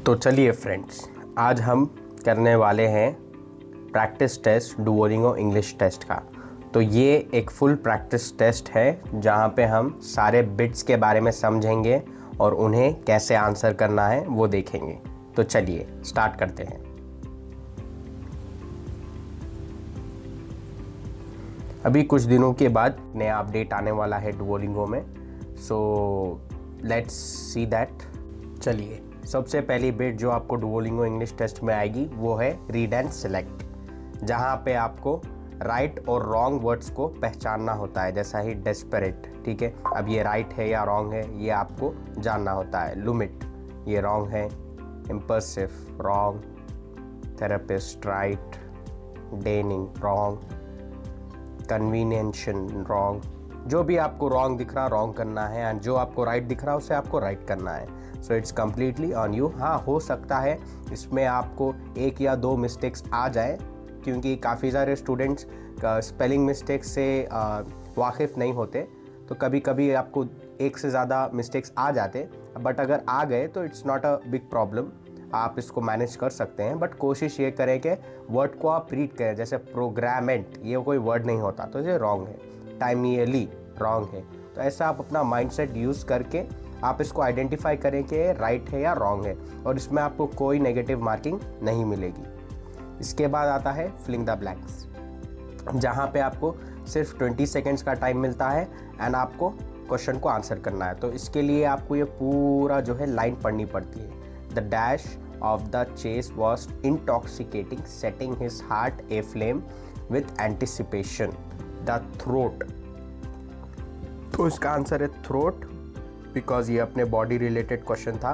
तो चलिए फ्रेंड्स, आज हम करने वाले हैं practice test Duolingo English test का। तो ये एक फुल प्रैक्टिस टेस्ट है जहाँ पे हम सारे बिट्स के बारे में समझेंगे और उन्हें कैसे आंसर करना है वो देखेंगे। तो चलिए स्टार्ट करते हैं। अभी कुछ दिनों के बाद नया अपडेट आने वाला है डुओलिंगो में, सो लेट्स सी दैट। चलिए, सबसे पहली बिट जो आपको डुओलिंगो इंग्लिश टेस्ट में आएगी वो है रीड एंड सेलेक्ट, जहाँ पे आपको राइट और रॉन्ग वर्ड्स को पहचानना होता है। जैसा ही डेस्परेट, ठीक है, अब ये राइट है या रॉन्ग है ये आपको जानना होता है। लुमिट ये रॉन्ग है, impulsive wrong, therapist right, denying wrong, convenience wrong. जो भी आपको रॉन्ग दिख रहा रॉन्ग करना है, एंड जो आपको राइट दिख रहा उसे आपको राइट करना है। So it's completely on you. हाँ, हो सकता है इसमें आपको एक या दो मिस्टेक्स आ जाए, क्योंकि काफ़ी सारे स्टूडेंट्स स्पेलिंग मिस्टेक्स से वाकिफ़ नहीं होते, तो कभी कभी आपको एक से ज़्यादा मिस्टेक्स आ जाते। बट अगर आ गए तो it's not a big problem, आप इसको मैनेज कर सकते हैं। बट कोशिश ये करें कि वर्ड को आप रीड करें। जैसे प्रोग्रामेंट ये कोई वर्ड नहीं होता, तो ये रॉन्ग है। टाइमियली रॉन्ग है। तो ऐसा आप अपना माइंडसेट यूज़ करके आप इसको आइडेंटिफाई करें कि राइट है या रॉन्ग है, और इसमें आपको कोई नेगेटिव मार्किंग नहीं मिलेगी। इसके बाद आता है फिलिंग द ब्लैंक्स, जहाँ पे आपको सिर्फ 20 सेकेंड्स का टाइम मिलता है एंड आपको क्वेश्चन को आंसर करना है। तो इसके लिए आपको ये पूरा जो है लाइन पढ़नी पड़ती है। The dash of the chase was intoxicating, setting his heart aflame with anticipation. The throat, तो इसका आंसर है थ्रोट, बिकॉज ये अपने बॉडी रिलेटेड क्वेश्चन था।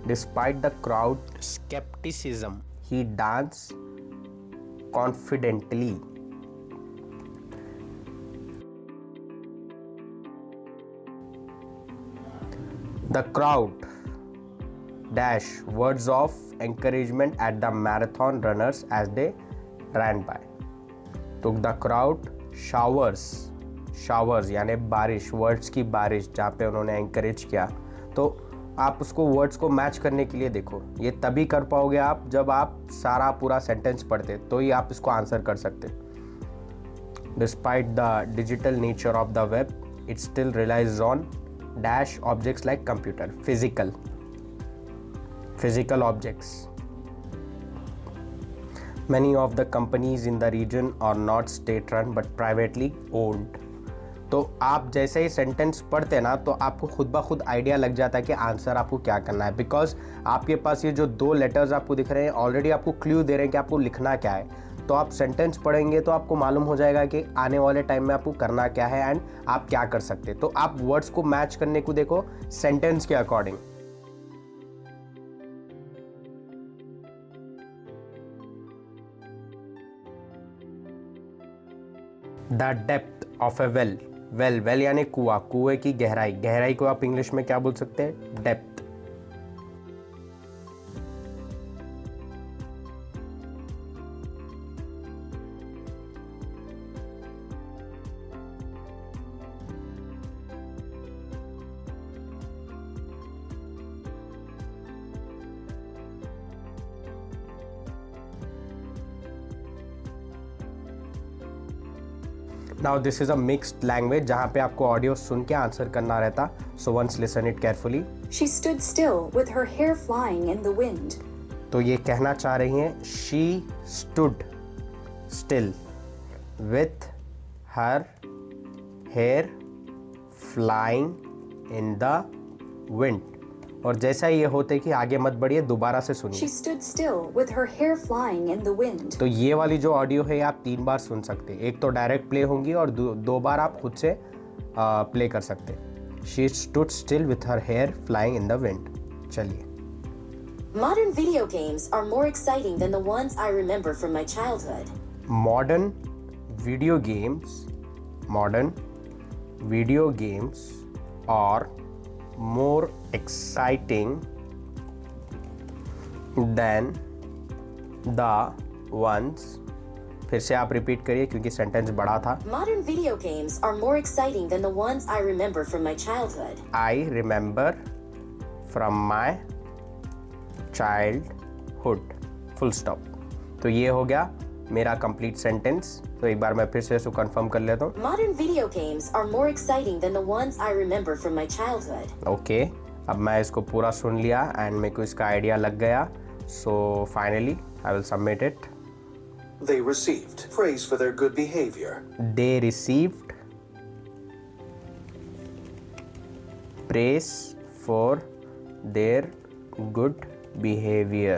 Despite the crowd scepticism he dance confidently. The crowd dash words of encouragement at the marathon runners as they ran by. तो the crowd showers यानी बारिश, words की बारिश, जहाँ पे उन्होंने encourage किया। तो आप उसको वर्ड्स को मैच करने के लिए देखो, ये तभी कर पाओगे आप जब आप सारा पूरा सेंटेंस पढ़ते, तो ही आप इसको आंसर कर सकते। Despite the digital nature of the web, it still relies on dash objects like computer, physical objects. Many of the companies in the region are not state run but privately owned. तो आप जैसे ही sentence पढ़ते ना, तो आपको खुद ब खुद आइडिया लग जाता है कि आंसर आपको क्या करना है, बिकॉज आपके पास ये जो दो लेटर्स आपको दिख रहे हैं ऑलरेडी आपको क्लू दे रहे हैं कि आपको लिखना क्या है। तो आप सेंटेंस पढ़ेंगे तो आपको मालूम हो जाएगा कि आने वाले टाइम में आपको करना क्या है एंड आप क्या कर सकते हैं। तो आप वर्ड्स को मैच करने को देखो सेंटेंस के according. The depth of A well, well यानी कुआं, कुएं की गहराई, गहराई को आप इंग्लिश में क्या बोल सकते हैं? Depth. Now this is a mixed language, जहाँ पे आपको ऑडियो सुन के आंसर करना रहता। So once listen it carefully. She stood still with her hair flying in the wind. तो ये कहना चाह रही हैं she stood still with her hair flying in the wind. और जैसा ये होते कि आगे मत बढ़िए, दोबारा से सुनिए। She stood still with her hair flying in the wind. तो ये वाली जो ऑडियो है आप 3 बार सुन सकते हैं। एक तो डायरेक्ट प्ले होंगी और दो बार आप खुद से प्ले कर सकते हैं। She stood still with her hair flying in the wind. चलिए। Modern video games are more exciting than the ones I remember from my childhood. Modern video games are more exciting than the ones, फिर से आप repeat करिए क्योंकि sentence बड़ा था। Modern video games are more exciting than the ones I remember from my childhood. I remember from my childhood, full stop। तो ये हो गया मेरा कंप्लीट सेंटेंस। तो एक बार मैं फिर से इसको कंफर्म कर लेता हूँ। Modern video games are more exciting than the ones I remember from my childhood. Okay, अब मैं इसको पूरा सुन लिया एंड मेरे को इसका आइडिया लग गया। So finally I will submit it. They received praise for their good behavior. They received praise for their good behavior.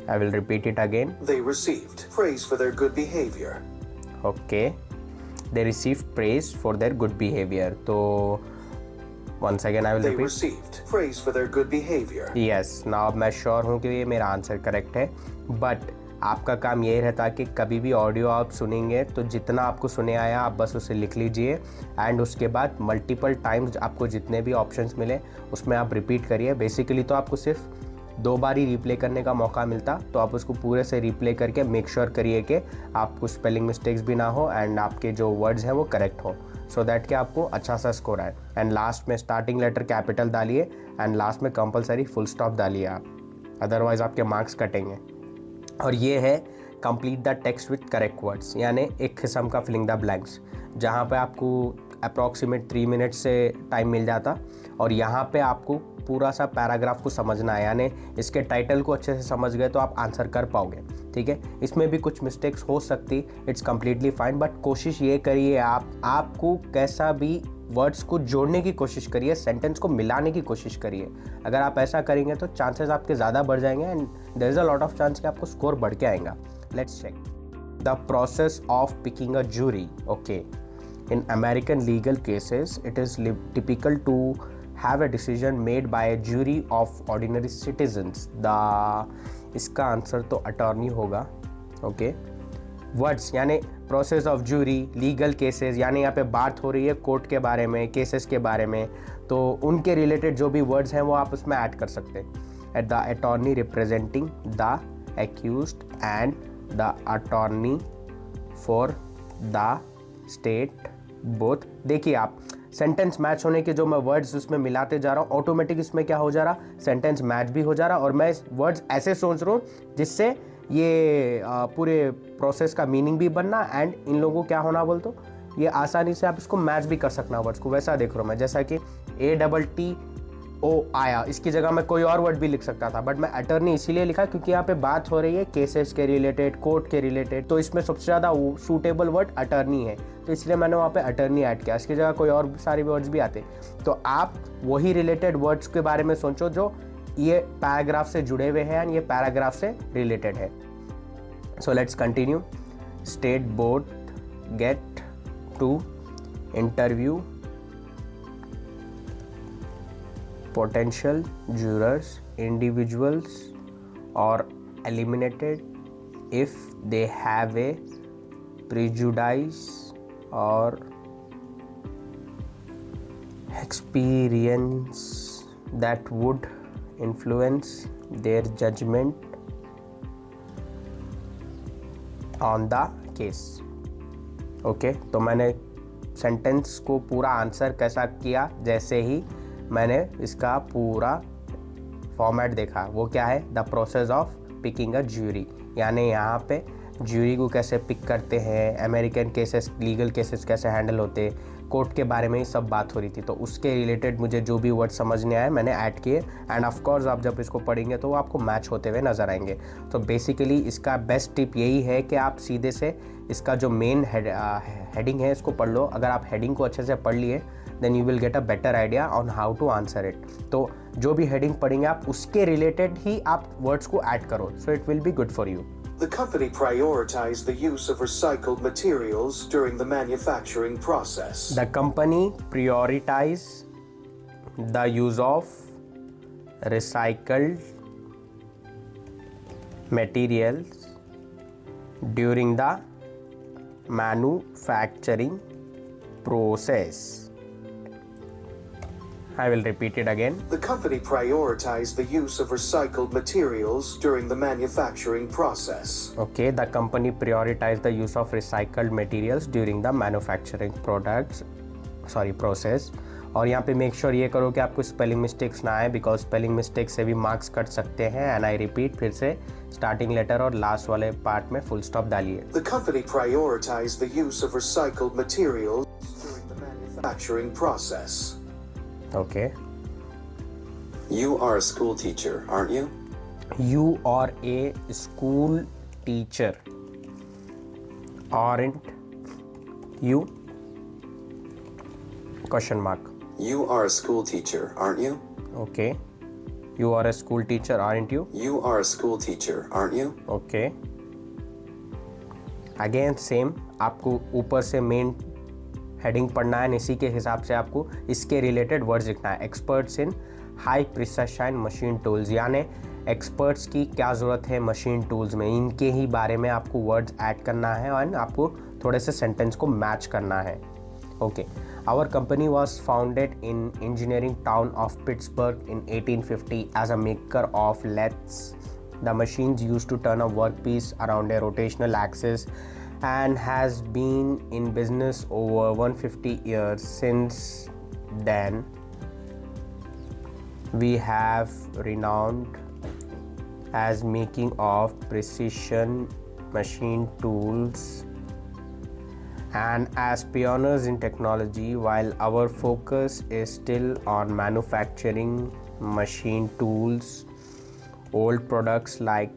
I will repeat it again. They received praise for their good behavior. Okay. They received praise for their good behavior. तो once again I will They repeat. received praise for their good behavior. Yes. Now अब मैं sure हूँ कि ये मेरा answer correct है, but आपका काम यही रहता कि कभी भी ऑडियो आप सुनेंगे तो जितना आपको सुने आया आप बस उसे लिख लीजिए एंड उसके बाद मल्टीपल टाइम्स आपको जितने भी ऑप्शंस मिले उसमें आप रिपीट करिए। बेसिकली तो आपको सिर्फ 2 बार ही रिप्ले करने का मौका मिलता, तो आप उसको पूरे से रिप्ले करके मेक श्योर करिए कि आपको स्पेलिंग मिस्टेक्स भी ना हो एंड आपके जो वर्ड्स हैं वो करेक्ट हो, सो दैट कि आपको अच्छा सा स्कोर आए। एंड लास्ट में स्टार्टिंग लेटर कैपिटल डालिए एंड लास्ट में कंपलसरी फुल स्टॉप डालिए आप, अदरवाइज आपके मार्क्स कटेंगे। और ये है complete the text with correct words, यानी एक किस्म का फिलिंग द ब्लैंक्स, जहाँ पे आपको अप्रॉक्सीमेट 3 मिनट से टाइम मिल जाता और यहाँ पे आपको पूरा सा पैराग्राफ को समझना है, यानी इसके टाइटल को अच्छे से समझ गए तो आप आंसर कर पाओगे। ठीक है, इसमें भी कुछ मिस्टेक्स हो सकती, इट्स कम्प्लीटली फाइन, बट कोशिश ये करिए आपको कैसा भी वर्ड्स को जोड़ने की कोशिश करिए, सेंटेंस को मिलाने की कोशिश करिए। अगर आप ऐसा करेंगे तो चांसेस आपके ज़्यादा बढ़ जाएंगे and there is a lot of chance कि आपको स्कोर बढ़ के आएगा। Let's check the process of picking a jury. Okay, in American legal cases it is typical to have a decision made by a jury of ordinary citizens. इसका answer तो attorney होगा। Okay, words यानी process of jury, legal cases यानी यहाँ पे बात हो रही है कोर्ट के बारे में, केसेस के बारे में, तो उनके रिलेटेड जो भी वर्ड्स हैं वो आप उसमें ऐड कर सकते हैं। At the attorney representing the accused and the attorney for the state both. देखिए आप सेंटेंस मैच होने के जो मैं वर्ड्स उसमें मिलाते जा रहा हूँ, ऑटोमेटिक इसमें क्या हो जा रहा, सेंटेंस मैच भी हो जा रहा और मैं इस वर्ड्स ऐसे सोच रहा हूँ जिससे ये पूरे प्रोसेस का मीनिंग भी बनना एंड इन लोगों को क्या होना बोल तो ये आसानी से आप इसको मैच भी कर सकना वर्ड्स को। वैसा देख रहा हूँ मैं, जैसा कि ATTO आया, इसकी जगह मैं कोई और वर्ड भी लिख सकता था, बट मैं अटर्नी इसीलिए लिखा क्योंकि यहाँ पे बात हो रही है केसेस के रिलेटेड, कोर्ट के रिलेटेड, तो इसमें सबसे ज़्यादा सूटेबल वर्ड अटर्नी है, तो इसलिए मैंने वहाँ पे अटर्नी ऐड किया। इसकी जगह कोई और सारे वर्ड्स भी आते, तो आप वही रिलेटेड वर्ड्स के बारे में सोचो जो ये पैराग्राफ से जुड़े हुए हैं, ये पैराग्राफ से रिलेटेड है। So let's continue. State board get to interview potential jurors, individuals are eliminated if they have a prejudice or experience that would influence their judgment on the case. Okay, तो मैंने sentence को पूरा answer कैसा किया, जैसे ही मैंने इसका पूरा फॉर्मेट देखा, वो क्या है, the process of picking a jury, यानी यहाँ पे ज्यूरी को कैसे पिक करते हैं, अमेरिकन केसेस, लीगल केसेस कैसे हैंडल होते, कोर्ट के बारे में ही सब बात हो रही थी, तो उसके रिलेटेड मुझे जो भी वर्ड समझने आए मैंने ऐड किए एंड ऑफ कोर्स आप जब इसको पढ़ेंगे तो वो आपको मैच होते हुए नज़र आएंगे। तो बेसिकली इसका बेस्ट टिप यही है कि आप सीधे से इसका जो मेन हेडिंग है इसको पढ़ लो। अगर आप हेडिंग को अच्छे से पढ़ लिए then you will get a better idea on how to answer it. तो जो भी हेडिंग पढ़ेंगे आप उसके रिलेटेड ही आप वर्ड्स को ऐड करो, so it will be good for you. The company prioritized the use of recycled materials during the manufacturing process. The company prioritized the use of recycled materials during the manufacturing process. I will repeat it again. The company prioritized the use of recycled materials during the manufacturing process. Okay, the company prioritized the use of recycled materials during the manufacturing process. और यहाँ पे make sure ये करो कि आपको spelling mistakes ना आए, because spelling mistake से भी मार्क्स कट सकते हैं। एंड आई रिपीट, फिर से स्टार्टिंग लेटर और लास्ट वाले पार्ट में फुल स्टॉप डालिए। The company prioritized the use of recycled materials during the manufacturing process. Okay, You are a school teacher, aren't you? You are a school teacher, aren't you? Question mark. You are a school teacher, aren't you? Okay. You are a school teacher, aren't you? You are a school teacher, aren't you? Okay. Again same, आपको ऊपर से main heading पढ़ना है, इसी के हिसाब से आपको इसके रिलेटेड वर्ड्स लिखना है। Experts in high precision machine tools, यानी एक्सपर्ट्स की क्या ज़रूरत है मशीन टूल्स में, इनके ही बारे में आपको वर्ड्स ऐड करना है और आपको थोड़े से सेंटेंस को मैच करना है। Okay, our company was founded in engineering town of Pittsburgh in 1850 as a maker of lathes. The machines used to turn a workpiece around a rotational axis and has been in business over 150 years. Since then, we have renowned as making of precision machine tools and as pioneers in technology. While our focus is still on manufacturing machine tools, old products like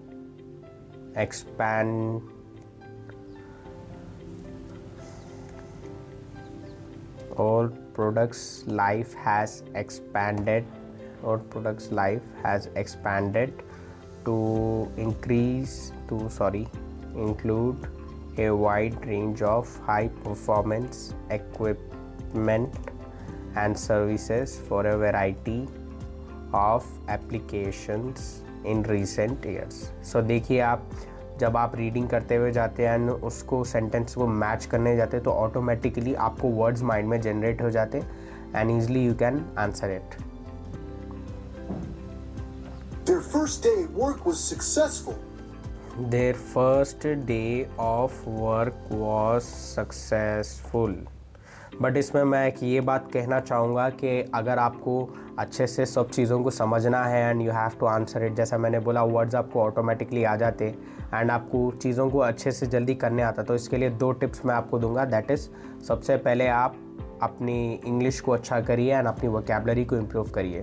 old products life has expanded to include a wide range of high performance equipment and services for a variety of applications in recent years. So देखिए, आप जब आप reading करते हुए जाते हैं and उसको sentence को मैच करने जाते हैं तो ऑटोमेटिकली आपको वर्ड्स माइंड में जनरेट हो जाते हैं and easily you can answer it. Their first day at work was successful. Their first day of work was successful. But इसमें मैं एक ये बात कहना चाहूँगा कि अगर आपको अच्छे से सब चीज़ों को समझना है and you have to answer it, जैसा मैंने बोला वर्ड्स आपको ऑटोमेटिकली आ जाते एंड आपको चीज़ों को अच्छे से जल्दी करने आता, तो इसके लिए 2 टिप्स मैं आपको दूंगा. दैट इज़, सबसे पहले आप अपनी इंग्लिश को अच्छा करिए एंड अपनी वोकैबुलरी को इम्प्रूव करिए.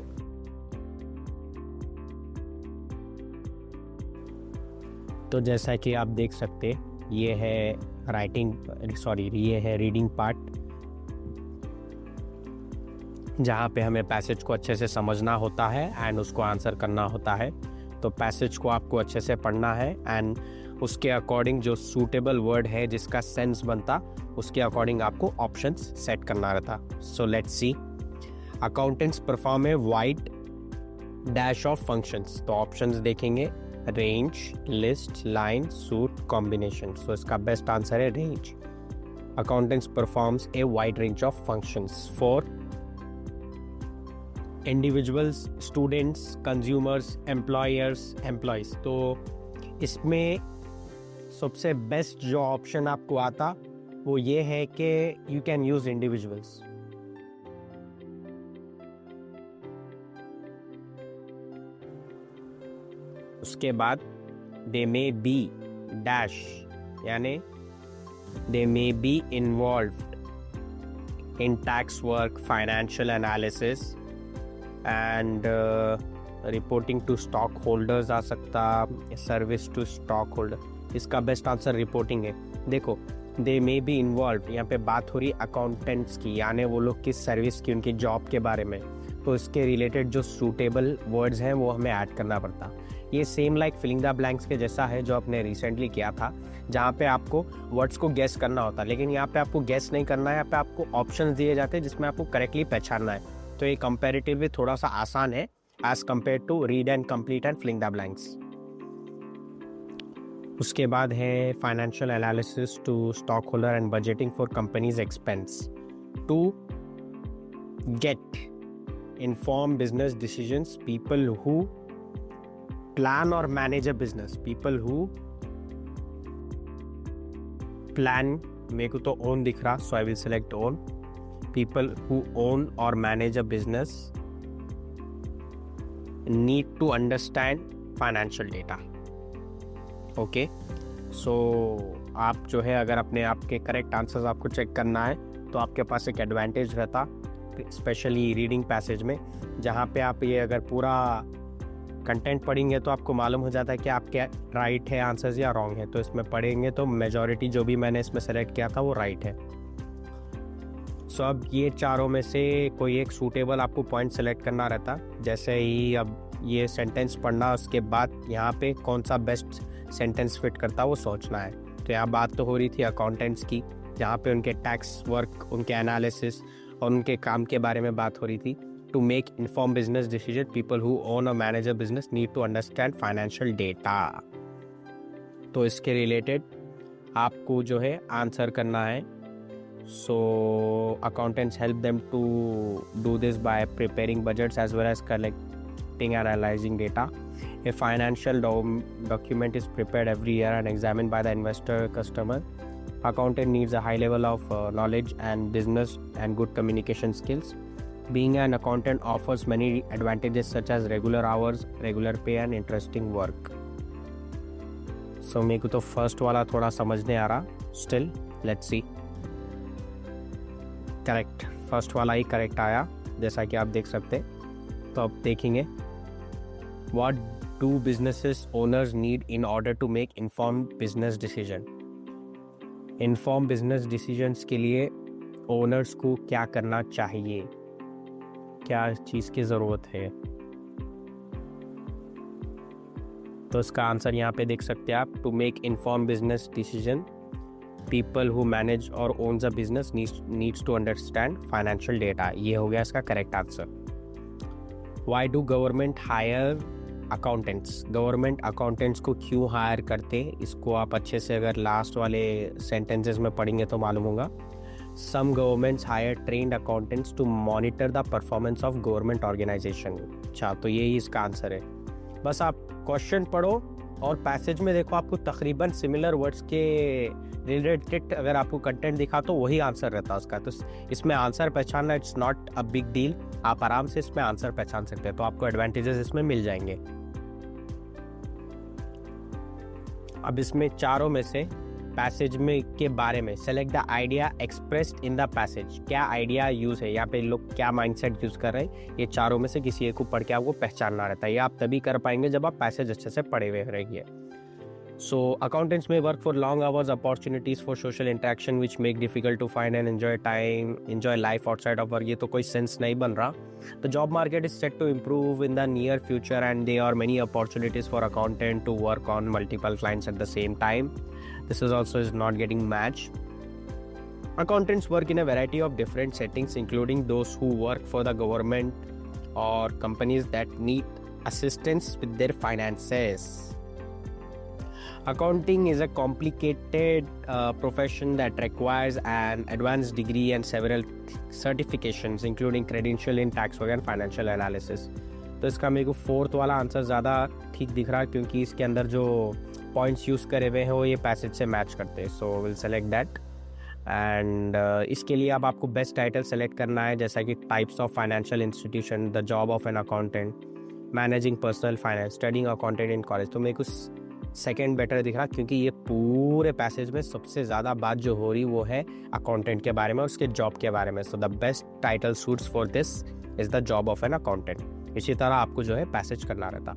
तो जैसा कि आप देख सकते, ये है रीडिंग पार्ट, जहाँ पे हमें पैसेज को अच्छे से समझना होता है एंड उसको आंसर करना होता है. तो पैसेज को आपको अच्छे से पढ़ना है एंड उसके अकॉर्डिंग जो सूटेबल वर्ड है जिसका सेंस बनता, उसके अकॉर्डिंग आपको ऑप्शंस सेट करना रहता. So let's see. Accountants perform a wide dash of functions. तो ऑप्शंस देखेंगे, range, list, line, suit, combination. So इसका बेस्ट आंसर है range. Accountants performs a wide range of functions for individuals, students, consumers, employers, employees. तो इसमें सबसे best जो option आपको आता वो ये है कि यू कैन यूज़ इंडिविजुअल्स. उसके बाद दे मे बी डैश, यानी they may be involved in tax work, financial analysis and reporting to stock holders आ सकता, सर्विस टू स्टॉक होल्डर. इसका बेस्ट आंसर रिपोर्टिंग है. देखो, दे मे बी इन्वॉल्व, यहाँ पे बात हो रही अकाउंटेंट्स की, यानी वो लोग किस सर्विस की, उनकी जॉब के बारे में, तो इसके रिलेटेड जो सूटेबल वर्ड्स हैं वो हमें ऐड करना पड़ता. ये same like filling the blanks के जैसा है जो आपने रिसेंटली किया था, जहाँ पे आपको वर्ड्स को गेस करना होता, लेकिन यहाँ पे आपको गेस नहीं करना है, यहाँ पे आपको ऑप्शंस दिए जाते हैं जिसमें आपको करेक्टली पहचानना है. तो ये कंपैरेटिवली थोड़ा सा आसान है as compare to read and complete and filling the blanks. उसके बाद है financial analysis to stock holder and budgeting for companies expense to get inform business decisions. People who plan और manage a business. People who plan, मेरे को तो own दिख रहा, so I will select own. people who own or manage a business need to understand financial data. Okay, so आप जो है अगर अपने आप के करेक्ट आंसर्स आपको चेक करना है तो आपके पास एक एडवांटेज रहता, स्पेशली रीडिंग पैसेज में, जहाँ पे आप ये अगर पूरा कंटेंट पढ़ेंगे तो आपको मालूम हो जाता है कि आपके राइट है आंसर्स या रॉन्ग है। तो इसमें पढ़ेंगे तो मेजॉरिटी जो भी मैंने इसमें सेलेक्ट किया था वो राइट है। सो अब ये चारों में से कोई एक सूटेबल आपको पॉइंट सेलेक्ट करना रहता। जैसे ही अब ये सेंटेंस पढ़ना, उसके बाद यहाँ पे कौन सा बेस्ट सेंटेंस फिट करता वो सोचना है। तो यहाँ बात तो हो रही थी अकाउंटेंट्स की, जहाँ पे उनके टैक्स वर्क, उनके एनालिसिस और उनके काम के बारे में बात हो रही थी। To make informed business decision, people who own or manage a business need to understand financial data. तो इसके रिलेटेड आपको जो है आंसर करना है। So accountants help them to do this by preparing budgets as well as collecting and analyzing data. A financial document is prepared every year and examined by the investor customer. Accountant needs a high level of knowledge and business and good communication skills. Being an accountant offers many advantages such as regular hours, regular pay and interesting work. So मेरे को तो first वाला थोड़ा समझ नहीं आ रहा, still let's see. Correct, first वाला ही correct आया जैसा कि आप देख सकते। तो अब देखेंगे What do businesses owners need in order to make informed business decision? Informed business decisions के लिए ओनर्स को क्या करना चाहिए, क्या चीज़ की ज़रूरत है। तो इसका आंसर यहाँ पे देख सकते हैं आप। To make inform business decision, people who manage और owns a business needs to understand financial data. ये हो गया इसका correct answer. Why do government hire accountants? Government accountants को क्यों हायर करते, इसको आप अच्छे से अगर लास्ट वाले सेंटेंसेस में पढ़ेंगे तो मालूम होगा। Some governments hire trained accountants to monitor the performance of government organization. अच्छा, तो यही इसका आंसर है। बस आप क्वेश्चन पढ़ो और पैसेज में देखो, आपको तकरीबन सिमिलर वर्ड्स के रिलेटेड अगर आपको कंटेंट दिखा तो वही आंसर रहता है उसका। तो इसमें आंसर पहचानना it's not a big deal, आप आराम से इसमें आंसर पहचान सकते हैं। तो आपको एडवांटेजेस इसमें मिल जाएंगे। अब इसमें चारों में से पैसेज में के बारे में select the idea expressed in the passage. क्या आइडिया यूज है, यहाँ पे लोग क्या माइंडसेट यूज कर रहे हैं, ये चारों में से किसी एक को पढ़ के आपको पहचानना रहता है। ये आप तभी कर पाएंगे जब आप पैसेज अच्छे से पढ़े हुए रहेंगे। So accountants may work for long hours, opportunities for social interaction which make difficult to find and enjoy life outside of work. ये तो कोई सेंस नहीं बन रहा। The job market is set to improve in the near future and there are many opportunities for accountant to work on multiple clients at the same time. This is also not getting matched. Accountants work in a variety of different settings, including those who work for the government or companies that need assistance with their finances. Accounting is a complicated profession that requires an advanced degree and several certifications, including credential in tax work and financial analysis. तो इसका मेरे को fourth वाला answer ज़्यादा ठीक दिख रहा है, क्योंकि इसके अंदर जो पॉइंट्स यूज़ करे हुए हैं वो ये पैसेज से मैच करते हैं. So will select that. And इसके लिए अब आपको बेस्ट टाइटल सेलेक्ट करना है, जैसा कि types of financial institution, the job of an accountant, managing personal finance, studying accountant in college. तो मेरे को सेकेंड बेटर दिख रहा, क्योंकि ये पूरे पैसेज में सबसे ज़्यादा बात जो हो रही वो है अकाउंटेंट के बारे में और उसके जॉब के बारे में. So the best title suits for this is the job of an accountant. इसी तरह आपको जो है पैसेज करना रहता.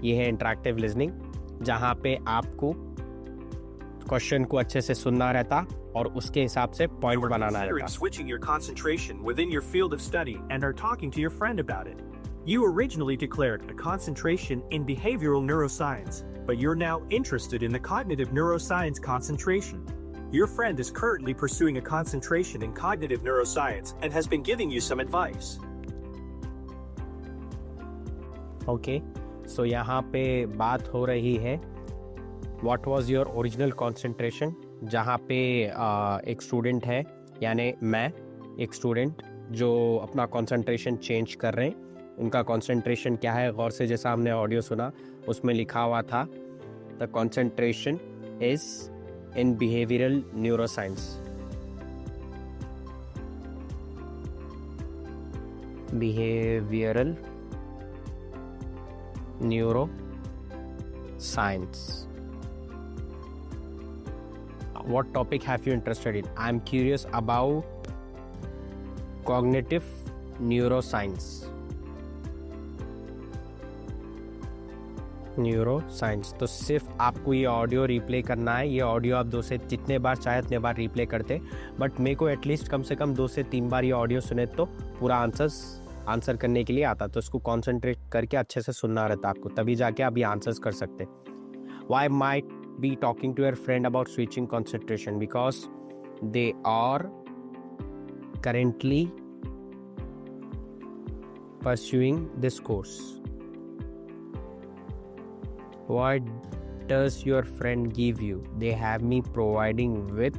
ये है इंटरैक्टिव लिसनिंग, जहां पे आपको क्वेश्चन को अच्छे से सुनना रहता और उसके हिसाब से पॉइंट बनाना रहता. Switching your concentration within your field of study and are talking to your friend about it. You originally declared a concentration in behavioral neuroscience, but you're now interested in the cognitive neuroscience concentration. Your friend is currently pursuing a concentration in cognitive neuroscience and has been giving you some advice. Okay, so यहाँ पे बात हो रही है What was your original concentration? जहाँ पे एक student है, यानी मैं एक स्टूडेंट, जो अपना कंसंट्रेशन चेंज कर रहे हैं उनका कंसंट्रेशन क्या है, गौर से जैसा हमने ऑडियो सुना उसमें लिखा हुआ था the concentration is in behavioural neuroscience. Behavioural neuroscience. What topic have you interested in? I'm curious about cognitive neuroscience. Neuroscience. तो सिर्फ आपको ये ऑडियो रिप्ले करना है। ये ऑडियो आप 2 से जितने बार चाहे उतने बार रिप्ले करते, बट मेरे को एटलीस्ट कम से कम 2 से 3 बार ये ऑडियो सुने तो पूरा आंसर करने के लिए आता। तो इसको कॉन्सेंट्रेट करके अच्छे से सुनना रहता आपको, तभी जाके आप ये आंसर्स कर सकते। Why might be talking to your friend about switching concentration? Because they are currently pursuing this course. What does your friend give you? They have me providing with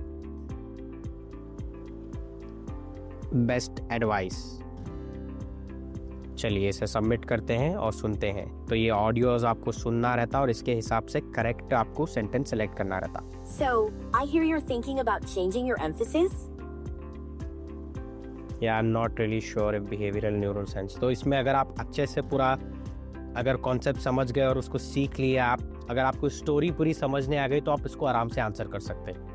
best advice. चलिए इसे submit करते हैं और सुनते हैं। तो ये audios आपको सुनना रहता और इसके हिसाब से करेक्ट आपको सेंटेंस सेलेक्ट करना रहता। So, I hear you're thinking about changing your emphasis? Yeah, I'm not really sure if behavioral neuroscience। तो इसमें अगर आप अच्छे से पूरा अगर कॉन्सेप्ट समझ गए और उसको सीख लिया आप, अगर आपको स्टोरी पूरी समझने आ गई तो आप इसको आराम से आंसर कर सकते हैं।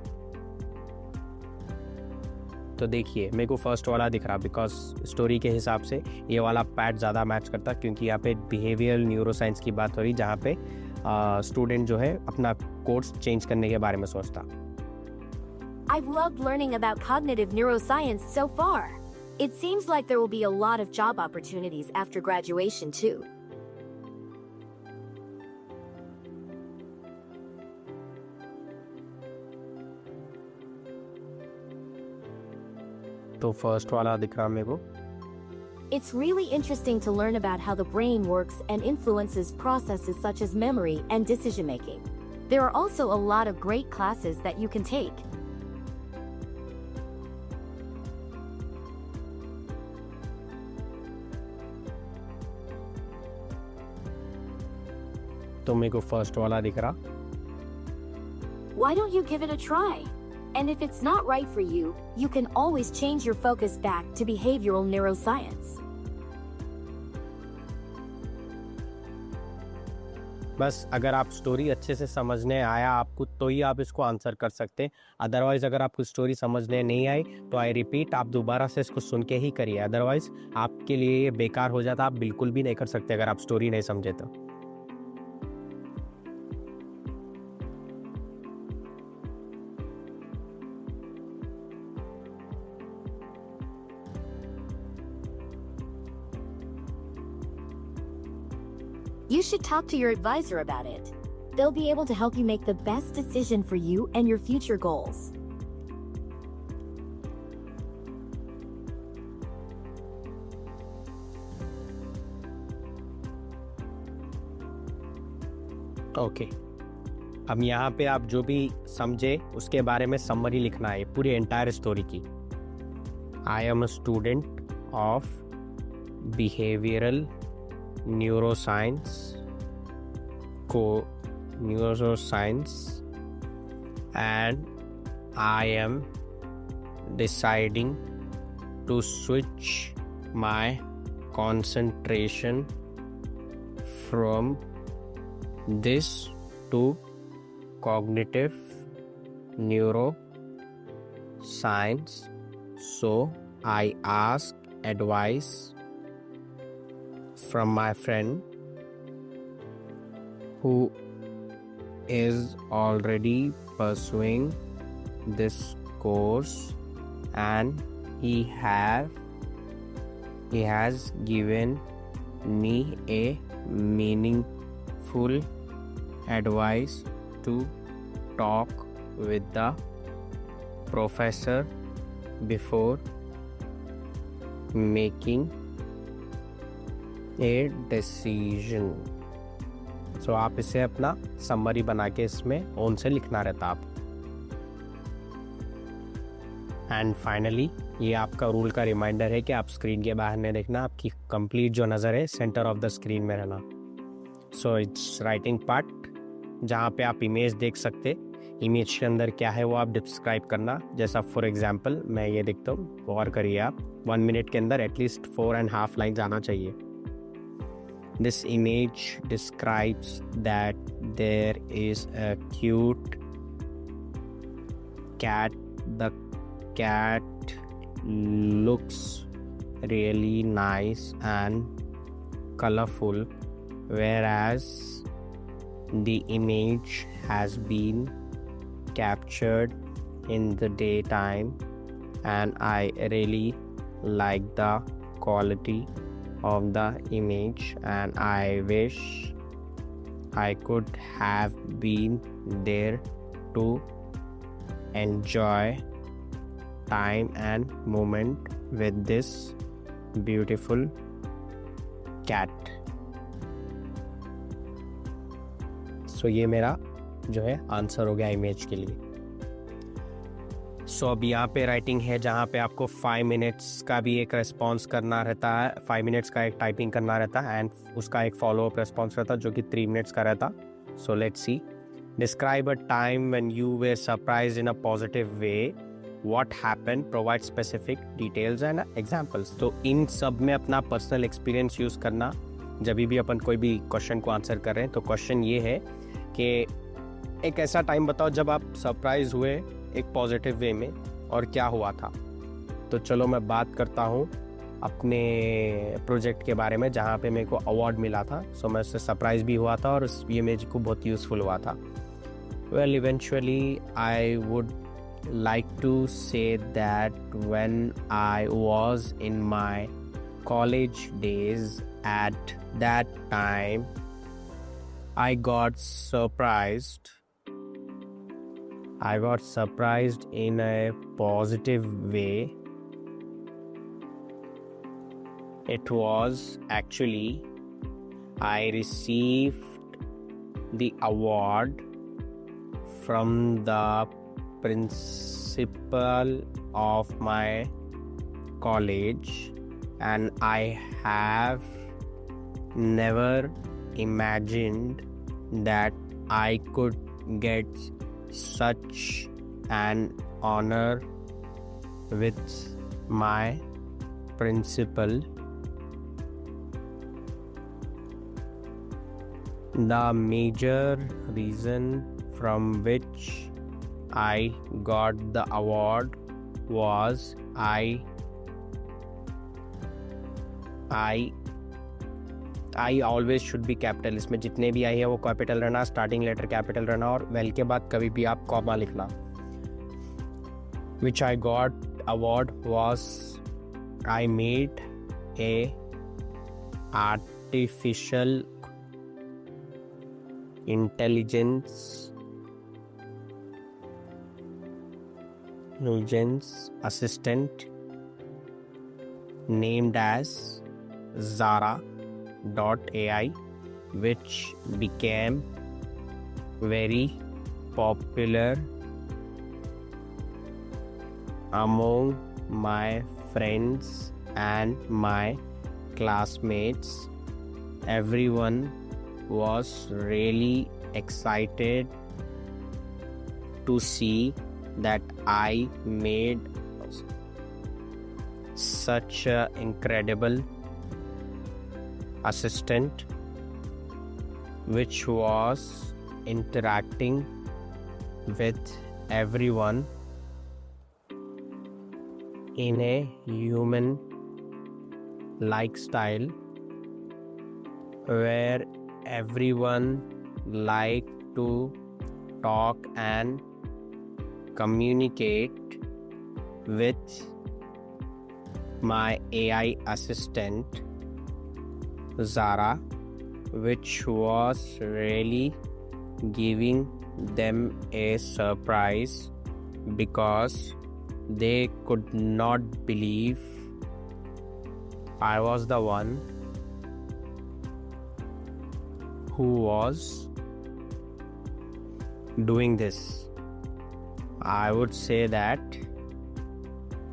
तो देखिए मेरे को फर्स्ट वाला दिख रहा, बिकॉज स्टोरी के हिसाब से ये वाला पैट ज़्यादा मैच करता, क्योंकि यहाँ पे बिहेवियरल न्यूरोसाइंस की बात हो रही, जहाँ पे स्टूडेंट जो है अपना कोर्स चेंज करने के बारे में सोचता। I've loved learning about cognitive neuroscience so far. It seems like there will be a lot of job opportunities after graduation too. तो फर्स्ट वाला दिख रहा मेरे को। It's really interesting to learn about how the brain works and influences processes such as memory and decision making. There are also a lot of great classes that you can take. तो मेरे को first वाला दिख रहा। Why don't you give it a try? And if it's not right for you, you can always change your focus back to behavioral neuroscience. बस अगर आप story अच्छे से समझने आया आपको तो ही आप इसको आंसर कर सकते। अदरवाइज अगर आपको स्टोरी समझने नहीं आई तो आई रिपीट, आप दोबारा से इसको सुन के ही करिए। अदरवाइज आपके लिए ये बेकार हो जाता, आप बिल्कुल भी नहीं कर सकते अगर आप स्टोरी नहीं समझे तो। You should talk to your advisor about it. They'll be able to help you make the best decision for you and your future goals. Okay, अब यहाँ पे आप जो भी समझे उसके बारे में समरी लिखना है पूरी एंटायर स्टोरी की। I am a student of behavioural neuroscience and I am deciding to switch my concentration from this to cognitive neuroscience, so I ask advice from my friend who is already pursuing this course, and he has given me a meaningful advice to talk with the professor before making a decision. So आप इसे अपना summary बना के इसमें own से लिखना रहता आप। एंड फाइनली ये आपका रूल का रिमाइंडर है कि आप स्क्रीन के बाहर नहीं देखना, आपकी कंप्लीट जो नज़र है सेंटर ऑफ द स्क्रीन में रहना। सो इट्स राइटिंग पार्ट, जहाँ पे आप इमेज देख सकते, इमेज के अंदर क्या है वो आप डिस्क्राइब करना। जैसा फॉर एग्जांपल मैं ये देखता हूँ, गौर करिए आप, 1 मिनट के अंदर एटलीस्ट 4.5 लाइन्स आना चाहिए। This image describes that there is a cute cat. The cat looks really nice and colorful, whereas the image has been captured in the daytime, and I really like the quality of the image, and I wish I could have been there to enjoy time and moment with this beautiful cat. So ये मेरा जो है answer हो गया image के लिए। सो अब यहाँ पे राइटिंग है जहाँ पे आपको 5 मिनट्स का भी एक रेस्पॉन्स करना रहता है, 5 मिनट्स का एक टाइपिंग करना रहता है एंड उसका एक फॉलोअप रेस्पॉन्स रहता है जो कि 3 मिनट्स का रहता। So let's C. Describe a time when you were surprised in a positive way. What happened? Provide specific details and examples. तो इन सब में अपना पर्सनल एक्सपीरियंस यूज़ करना। जब भी अपन कोई भी क्वेश्चन को आंसर कर रहे हैं तो क्वेश्चन ये है कि एक ऐसा टाइम बताओ जब आप सरप्राइज हुए एक पॉजिटिव वे में और क्या हुआ था। तो चलो मैं बात करता हूँ अपने प्रोजेक्ट के बारे में जहाँ पे मेरे को अवार्ड मिला था। सो मैं उससे सरप्राइज भी हुआ था और ये मेरे को बहुत यूज़फुल हुआ था। Well, eventually I would like to say that when I was in my college days, at that time I got surprised. I got surprised in a positive way. It was actually I received the award from the principal of my college, and I have never imagined that I could get such an honor with my principal. The major reason from which I got the award was I always should be capital. इसमें जितने भी आई है वो capital रहना, starting letter capital रहना और well के बाद कभी भी आप कॉमा लिखना। Which I got award was I made a artificial intelligence assistant named as Zara.ai, which became very popular among my friends and my classmates. Everyone was really excited to see that I made such an incredible assistant which was interacting with everyone in a human like style, where everyone liked to talk and communicate with my AI assistant Zara, which was really giving them a surprise because they could not believe I was the one who was doing this. I would say that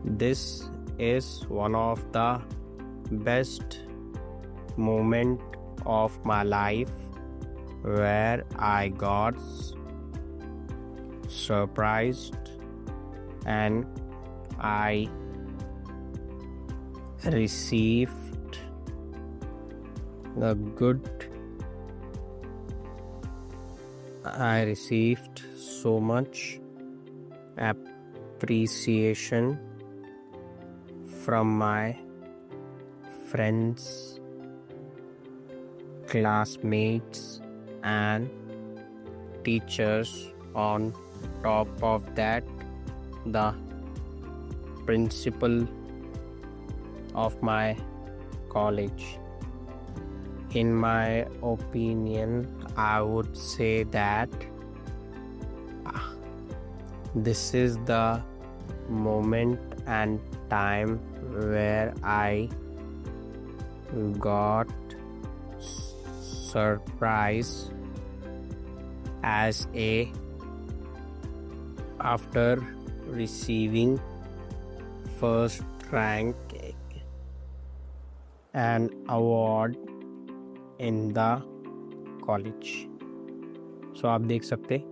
this is one of the best moment of my life where I got surprised and I received so much appreciation from my friends, classmates, and teachers. On top of that, the principal of my college. In my opinion, I would say that this is the moment and time where I got surprised after receiving first rank an award in the college. So आप देख सकते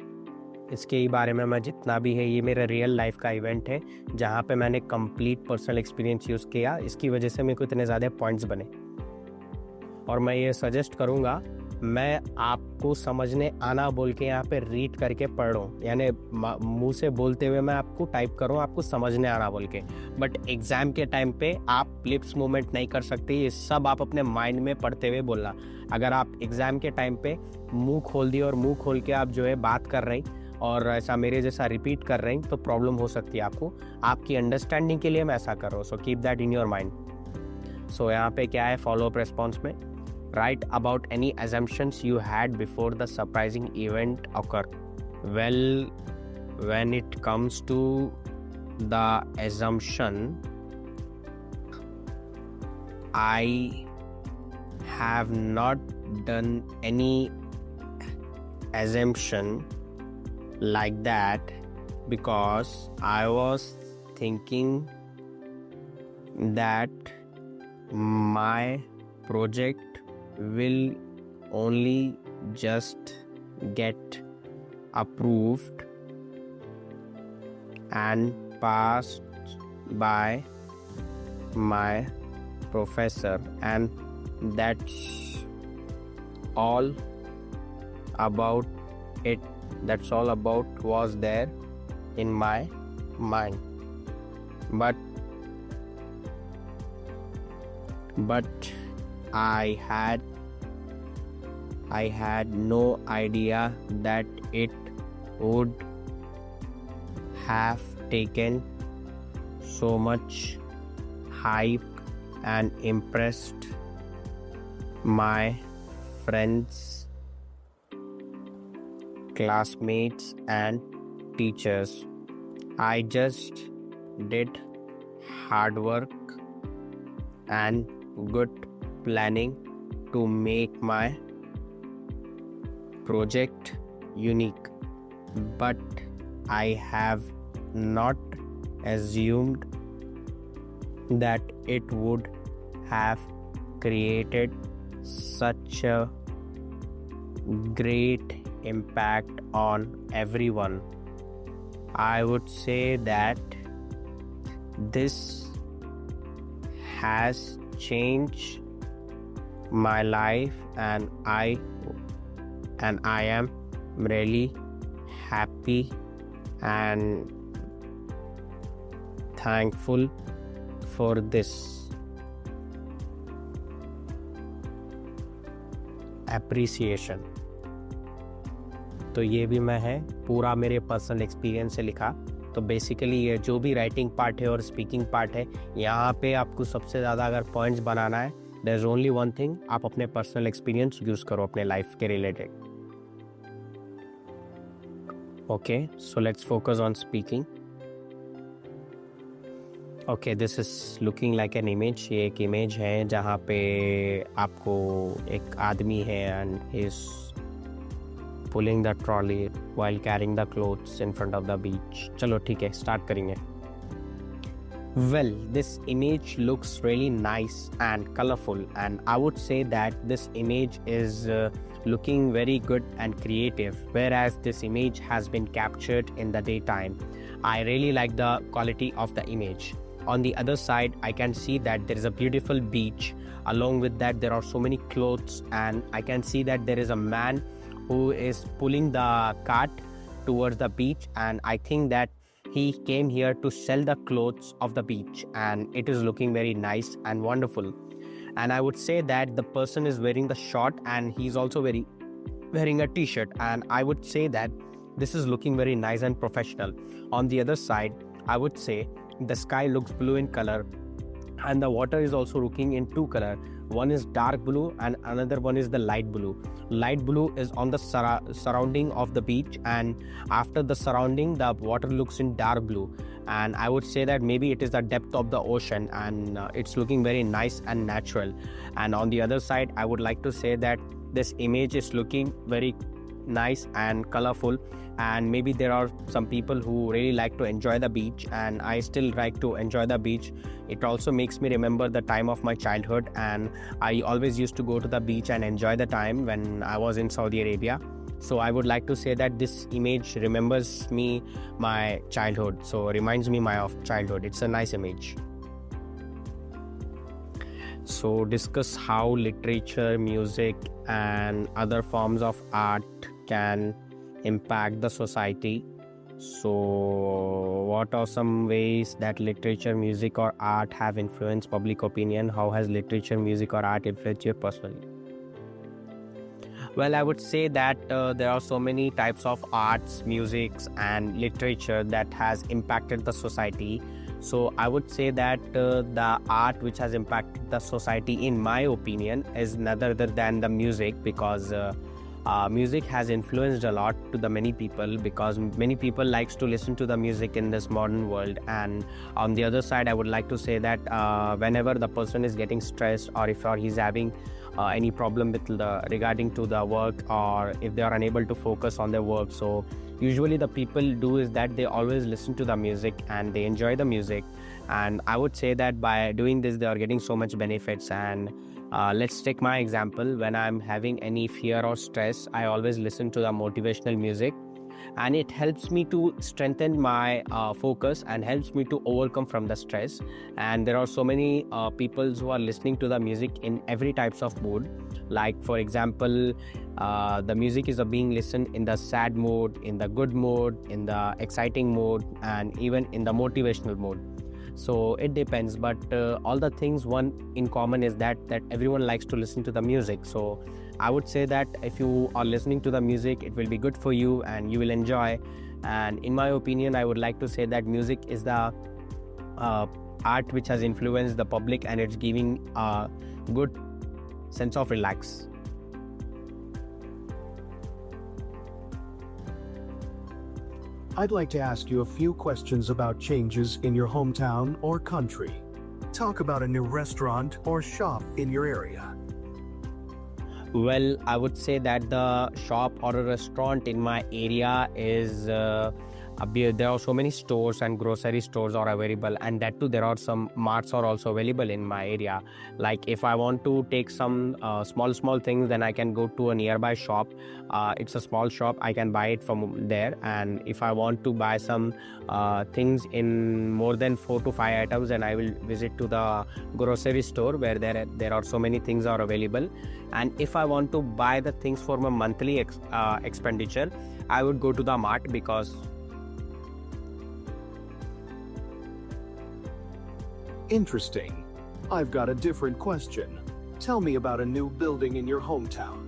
इसके ही बारे में मैं जितना भी है, ये मेरा रियल लाइफ का इवेंट है जहाँ पे मैंने कंप्लीट पर्सनल एक्सपीरियंस यूज़ किया. इसकी वजह से मेरे को इतने ज़्यादा पॉइंट्स बने. और मैं ये सजेस्ट करूँगा, मैं आपको समझने आना बोल के यहाँ पे रीड करके पढ़ रहा हूँ, यानी मुंह से बोलते हुए मैं आपको टाइप करूँ आपको समझने आना बोल के. बट एग्ज़ाम के टाइम पे आप लिप्स मूवमेंट नहीं कर सकते. ये सब आप अपने माइंड में पढ़ते हुए बोलना. अगर आप एग्ज़ाम के टाइम पे मुंह खोल दिए और मुंह खोल के आप जो है बात कर रही और ऐसा मेरे जैसा रिपीट कर रही तो प्रॉब्लम हो सकती है आपको. आपकी अंडरस्टैंडिंग के लिए मैं ऐसा कर रहा हूँ. So keep that in your mind. So यहाँ पे क्या है, फॉलो अप रिस्पॉन्स में write about any assumptions you had before the surprising event occurred. Well, when it comes to the assumption, I have not done any assumption like that because I was thinking that my project will only just get approved and passed by my professor, and that's all about it. That's all about was there in my mind. But I had no idea that it would have taken so much hype and impressed my friends, classmates, and teachers. I just did hard work and good planning to make my project unique, but I have not assumed that it would have created such a great impact on everyone. I would say that this has changed my life, and I am really happy and thankful for this appreciation. तो ये भी मैं है पूरा मेरे personal experience से लिखा. तो बेसिकली ये जो भी राइटिंग पार्ट है और स्पीकिंग पार्ट है, यहाँ पे आपको सबसे ज़्यादा अगर पॉइंट्स बनाना है, there is only one thing, आप अपने पर्सनल एक्सपीरियंस यूज़ करो अपने लाइफ के रिलेटेड. Okay, so let's focus on speaking. Okay, this is looking like an image. ये एक इमेज है जहाँ पे आपको एक आदमी है and he is pulling the trolley while carrying the clothes in front of the beach. चलो ठीक है, स्टार्ट करेंगे. Well, this image looks really nice and colorful, and I would say that this image is looking very good and creative, whereas this image has been captured in the daytime. I really like the quality of the image. On the other side, I can see that there is a beautiful beach. Along with that, there are so many clothes, and I can see that there is a man who is pulling the cart towards the beach, and I think that he came here to sell the clothes of the beach, and it is looking very nice and wonderful. And I would say that the person is wearing the short, and he's also wearing a t-shirt, and I would say that this is looking very nice and professional. On the other side, I would say the sky looks blue in color, and the water is also looking in two color. One is dark blue and another one is the light blue. Light blue is on the surrounding of the beach, and after the surrounding, the water looks in dark blue, and I would say that maybe it is the depth of the ocean, and it's looking very nice and natural. And on the other side, I would like to say that this image is looking very nice and colorful, and maybe there are some people who really like to enjoy the beach, and I still like to enjoy the beach. It also makes me remember the time of my childhood, and I always used to go to the beach and enjoy the time when I was in Saudi Arabia. So I would like to say that this image remembers me my childhood, so reminds me my of childhood. It's a nice image. So discuss how literature, music, and other forms of art can impact the society. So what are some ways that literature, music, or art have influenced public opinion? How has literature, music, or art influenced you personally? Well, I would say that there are so many types of arts, musics, and literature that has impacted the society. So I would say that the art which has impacted the society, in my opinion, is none other than the music, because music has influenced a lot to the many people, because many people likes to listen to the music in this modern world. And on the other side, I would like to say that whenever the person is getting stressed, or if he's having any problem with regarding to the work, or if they are unable to focus on their work, so usually the people do is that they always listen to the music and they enjoy the music. And I would say that by doing this, they are getting so much benefits. And let's take my example. When I'm having any fear or stress, I always listen to the motivational music, and it helps me to strengthen my focus and helps me to overcome from the stress. And there are so many people who are listening to the music in every types of mood. Like for example, the music is being listened in the sad mode, in the good mode, in the exciting mode, and even in the motivational mode. So it depends, but all the things one in common is that everyone likes to listen to the music. So I would say that if you are listening to the music, it will be good for you and you will enjoy. And in my opinion, I would like to say that music is the art which has influenced the public, and it's giving a good sense of relax. I'd like to ask you a few questions about changes in your hometown or country. Talk about a new restaurant or shop in your area. Well, I would say that the shop or a restaurant in my area is there are so many stores and grocery stores are available, and that too there are some marts are also available in my area. Like if I want to take some small things, then I can go to a nearby shop. It's a small shop, I can buy it from there. And if I want to buy some things in more than 4 to 5 items, then I will visit to the grocery store where there are so many things are available. And if I want to buy the things for my monthly expenditure, I would go to the mart. Because Interesting. I've got a different question. Tell me about a new building in your hometown.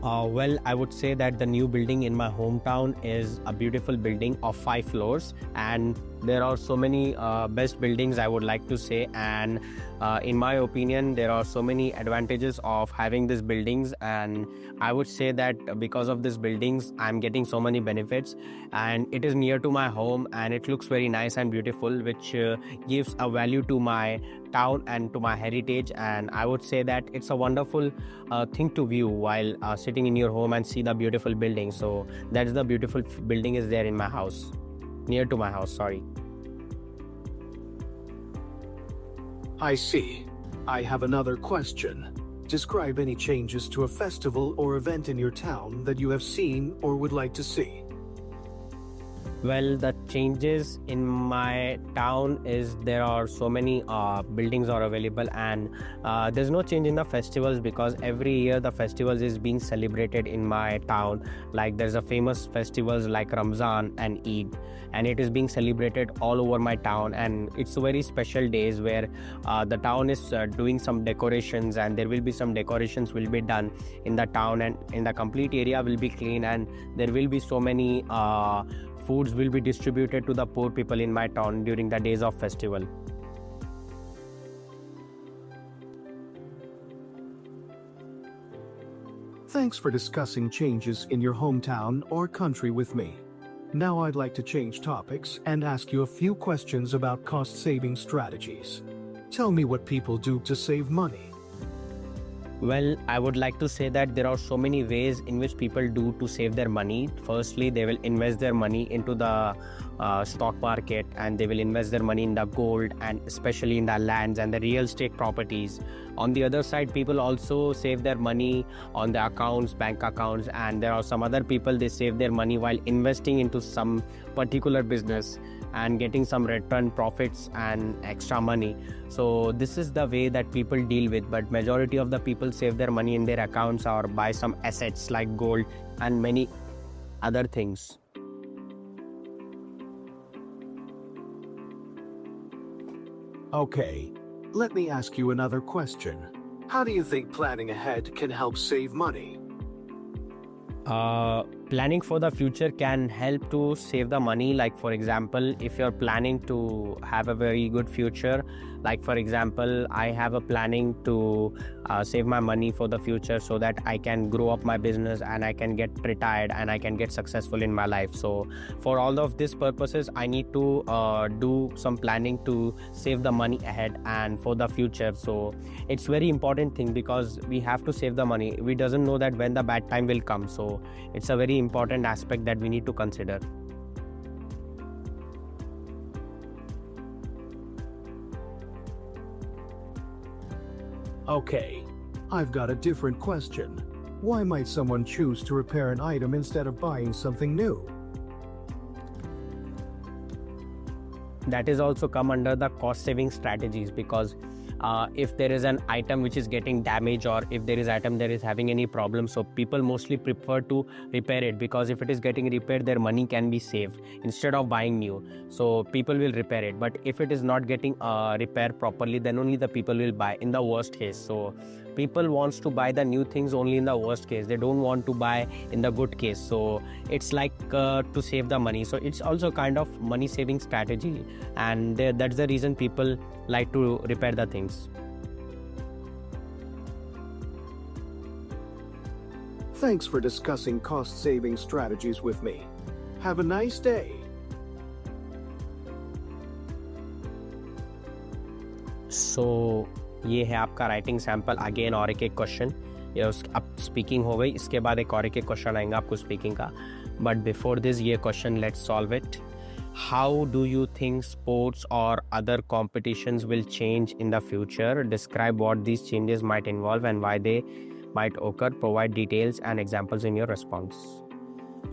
Well, I would say that the new building in my hometown is a beautiful building of 5 floors, and there are so many best buildings, I would like to say. And in my opinion, there are so many advantages of having these buildings, and I would say that because of these buildings, I'm getting so many benefits, and it is near to my home, and it looks very nice and beautiful, which gives a value to my town and to my heritage. And I would say that it's a wonderful thing to view while sitting in your home and see the beautiful building. So that's the beautiful building is there in my house, near to my house, sorry. I see. I have another question. Describe any changes to a festival or event in your town that you have seen or would like to see. Well, the changes in my town is there are so many buildings are available, and there's no change in the festivals because every year the festivals is being celebrated in my town. Like there's a famous festivals like Ramzan and Eid, and it is being celebrated all over my town, and it's very special days where the town is doing some decorations, and there will be some decorations will be done in the town, and in the complete area will be clean, and there will be so many foods will be distributed to the poor people in my town during the days of festival. Thanks for discussing changes in your hometown or country with me. Now I'd like to change topics and ask you a few questions about cost-saving strategies. Tell me what people do to save money. Well, I would like to say that there are so many ways in which people do to save their money. Firstly, they will invest their money into the stock market, and they will invest their money in the gold, and especially in the lands and the real estate properties. On the other side, people also save their money on the accounts, bank accounts, and there are some other people, they save their money while investing into some particular business and getting some return profits and extra money. So this is the way that people deal with, but majority of the people save their money in their accounts or buy some assets like gold and many other things. Okay, let me ask you another question. How do you think planning ahead can help save money? Planning for the future can help to save the money. Like for example, if you're planning to have a very good future, like for example, I have a planning to save my money for the future so that I can grow up my business and I can get retired and I can get successful in my life. So for all of these purposes, I need to do some planning to save the money ahead and for the future. So it's very important thing because we have to save the money. We doesn't know that when the bad time will come. So it's a very important aspect that we need to consider. Okay, I've got a different question. Why might someone choose to repair an item instead of buying something new? That is also come under the cost saving strategies because if there is an item which is getting damaged or if there is item that is having any problem, so people mostly prefer to repair it because if it is getting repaired, their money can be saved instead of buying new. So people will repair it, but if it is not getting repaired properly, then only the people will buy in the worst case. So people wants to buy the new things only in the worst case. They don't want to buy in the good case. So it's like to save the money. So it's also kind of money saving strategy, and that's the reason people like to repair the things. Thanks for discussing cost-saving strategies with me. Have a nice day. So ये है आपका writing sample. Again और एक question, ये अब speaking हो गई, इसके बाद एक और एक क्वेश्चन आएगा आपको स्पीकिंग का. बट बिफोर दिस ये question let's solve it. How do you think sports or other competitions will change in the future? Describe what these changes might involve and why they might occur. Provide details and examples in your response.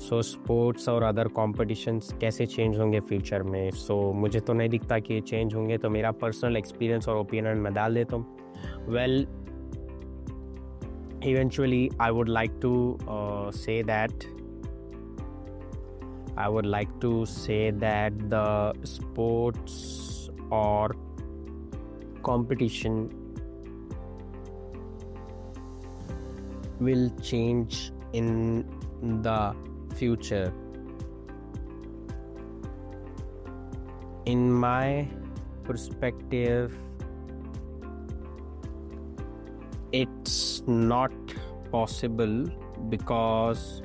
So sports और other competitions कैसे change होंगे future में? So मुझे तो नहीं दिखता कि ये change होंगे, तो मेरा personal experience और opinion मैं डाल देता हूँ. Well, eventually I would like to say that the sports or competition will change in the future. In my perspective, it's not possible because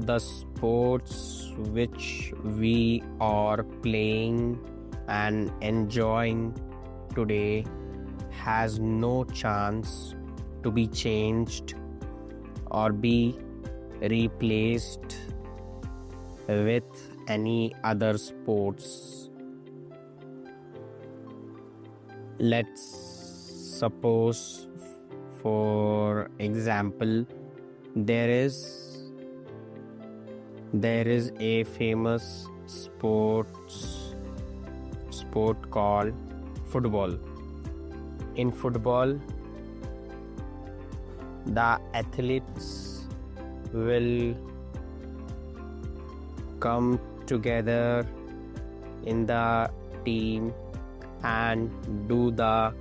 the sports which we are playing and enjoying today has no chance to be changed or be replaced with any other sports. let's suppose, for example, there is a famous sport called football. In football, the athletes will come together in the team and do the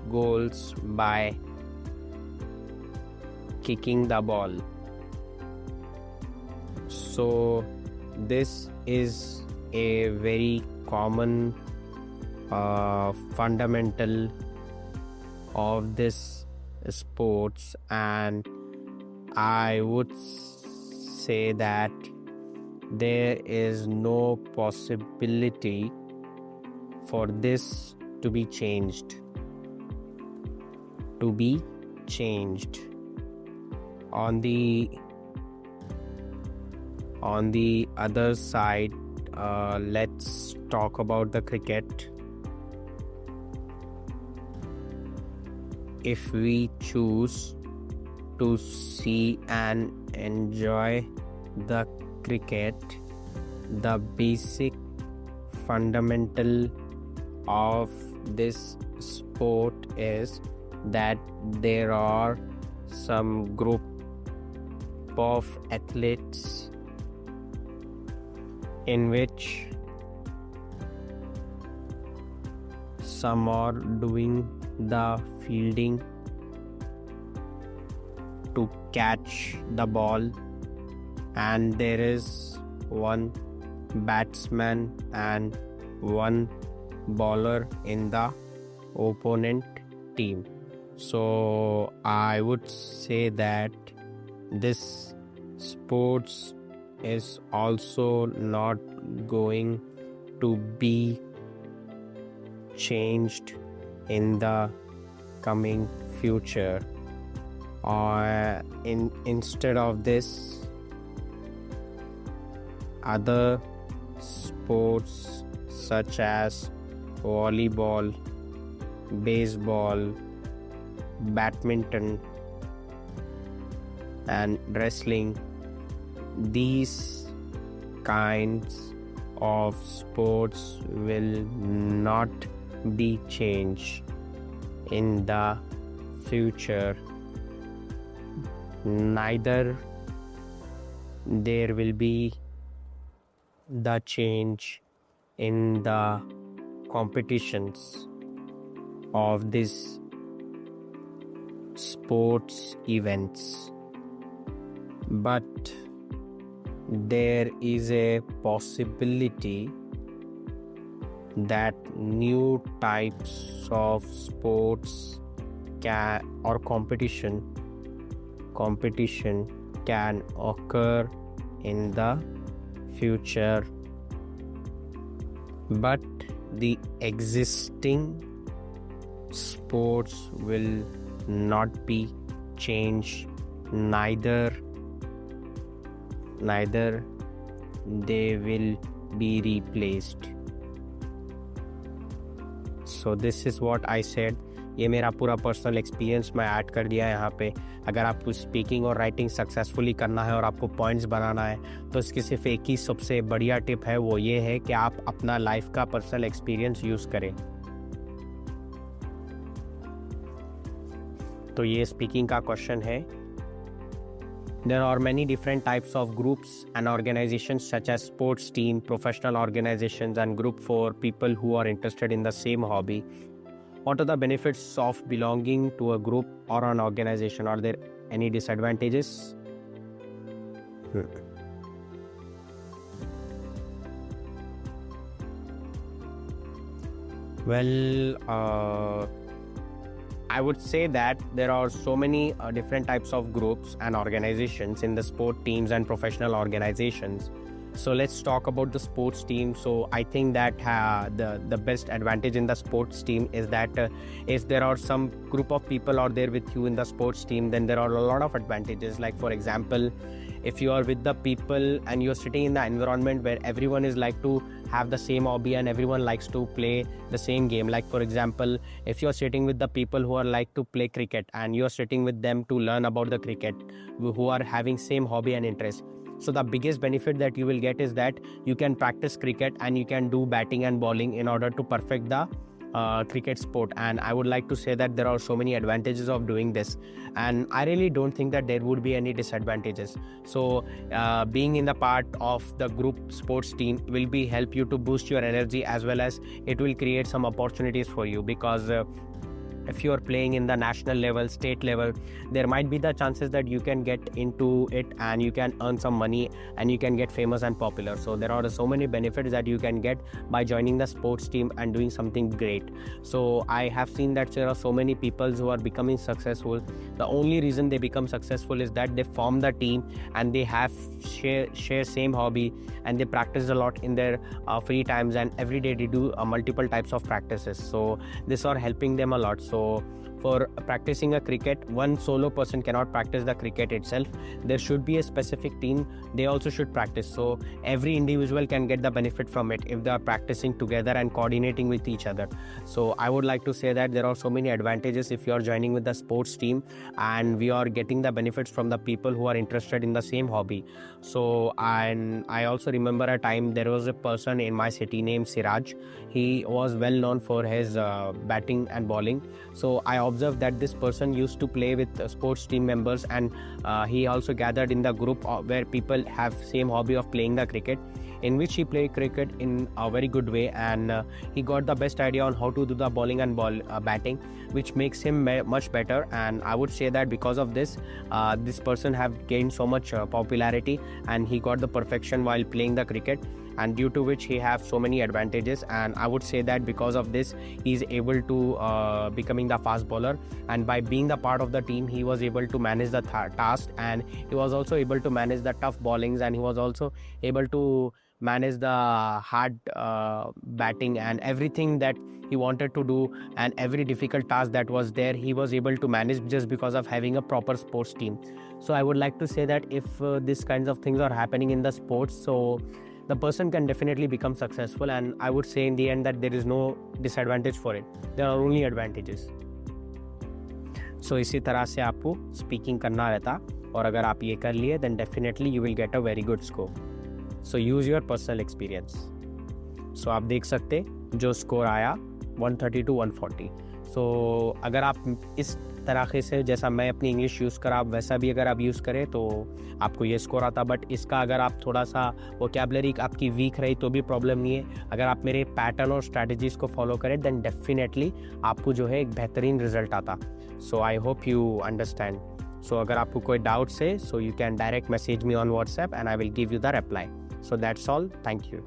goals by kicking the ball. So this is a very common fundamental of this sports, and I would say that there is no possibility for this to be changed. On the other side, let's talk about the cricket. If we choose to see and enjoy the cricket, the basic fundamental of this sport is that there are some group of athletes in which some are doing the fielding to catch the ball, and there is one batsman and one bowler in the opponent team. So I would say that this sports is also not going to be changed in the coming future. Instead of this, other sports such as volleyball, baseball, badminton and wrestling, these kinds of sports will not be changed in the future. Neither there will be the change in the competitions of these sports events, but there is a possibility that new types of sports or competition can occur in the future, but the existing sports will not be changed, neither they will be replaced. So this is what I said. ये मेरा पूरा personal experience मैं add कर दिया है यहाँ पे. अगर आपको स्पीकिंग और राइटिंग सक्सेसफुली करना है और आपको पॉइंट्स बनाना है, तो इसकी सिर्फ एक ही सबसे बढ़िया टिप है, वो ये है कि आप अपना लाइफ का पर्सनल एक्सपीरियंस यूज़ करें. तो ये स्पीकिंग का क्वेश्चन है. There are many different types of groups and organizations such as sports team, professional organizations and group for people who are interested in the same hobby. What are the benefits of belonging to a group or an organization? Are there any disadvantages? Well, I would say that there are so many different types of groups and organizations in the sport teams and professional organizations. So let's talk about the sports team. So I think that the best advantage in the sports team is that if there are some group of people out there with you in the sports team, then there are a lot of advantages. Like for example, if you are with the people and you're sitting in the environment where everyone is like to have the same hobby and everyone likes to play the same game, like for example, if you're sitting with the people who are like to play cricket and you're sitting with them to learn about the cricket, who are having same hobby and interest, so the biggest benefit that you will get is that you can practice cricket and you can do batting and bowling in order to perfect the cricket sport. And I would like to say that there are so many advantages of doing this, and I really don't think that there would be any disadvantages. So being in the part of the group sports team will be help you to boost your energy, as well as it will create some opportunities for you, because if you are playing in the national level, state level, there might be the chances that you can get into it and you can earn some money and you can get famous and popular. So there are so many benefits that you can get by joining the sports team and doing something great. So I have seen that there are so many people who are becoming successful. The only reason they become successful is that they form the team and they have share same hobby, and they practice a lot in their free times, and every day they do multiple types of practices. So this are helping them a lot. So for practicing a cricket, one solo person cannot practice the cricket itself. There should be a specific team, they also should practice, so every individual can get the benefit from it if they are practicing together and coordinating with each other. So I would like to say that there are so many advantages if you are joining with the sports team, and we are getting the benefits from the people who are interested in the same hobby. So and I also remember a time there was a person in my city named Siraj. He was well known for his batting and bowling. So I observed that this person used to play with sports team members, and he also gathered in the group where people have same hobby of playing the cricket, in which he played cricket in a very good way, and he got the best idea on how to do the bowling and batting, which makes him much better. And I would say that because of this, this person have gained so much popularity, and he got the perfection while playing the cricket, and due to which he have so many advantages. And I would say that because of this, he is able to becoming the fast bowler, and by being the part of the team, he was able to manage the task, and he was also able to manage the tough bowlings, and he was also able to manage the hard batting, and everything that he wanted to do, and every difficult task that was there, he was able to manage just because of having a proper sports team. So I would like to say that if these kinds of things are happening in the sports, so the person can definitely become successful, and I would say in the end that there is no disadvantage for it, there are only advantages. So इसी तरह से आपको speaking करना रहता, और अगर आप ये कर लिए then definitely you will get a very good score. So use your personal experience. So आप देख सकते जो स्कोर आया 130 to 140. So अगर आप इस तरह से, जैसा मैं अपनी इंग्लिश यूज़ करा, आप वैसा भी अगर आप यूज़ करें तो आपको ये स्कोर आता. बट इसका अगर आप थोड़ा सा वोकैबुलरी आपकी वीक रही तो भी प्रॉब्लम नहीं है. अगर आप मेरे पैटर्न और स्ट्रैटेजीज़ को फॉलो करें देन डेफिनेटली आपको जो है एक बेहतरीन रिजल्ट आता. सो आई होप यू अंडरस्टैंड. सो अगर आपको कोई डाउट्स है, so you can direct message me on WhatsApp and I will give you the reply. So that's all. Thank you.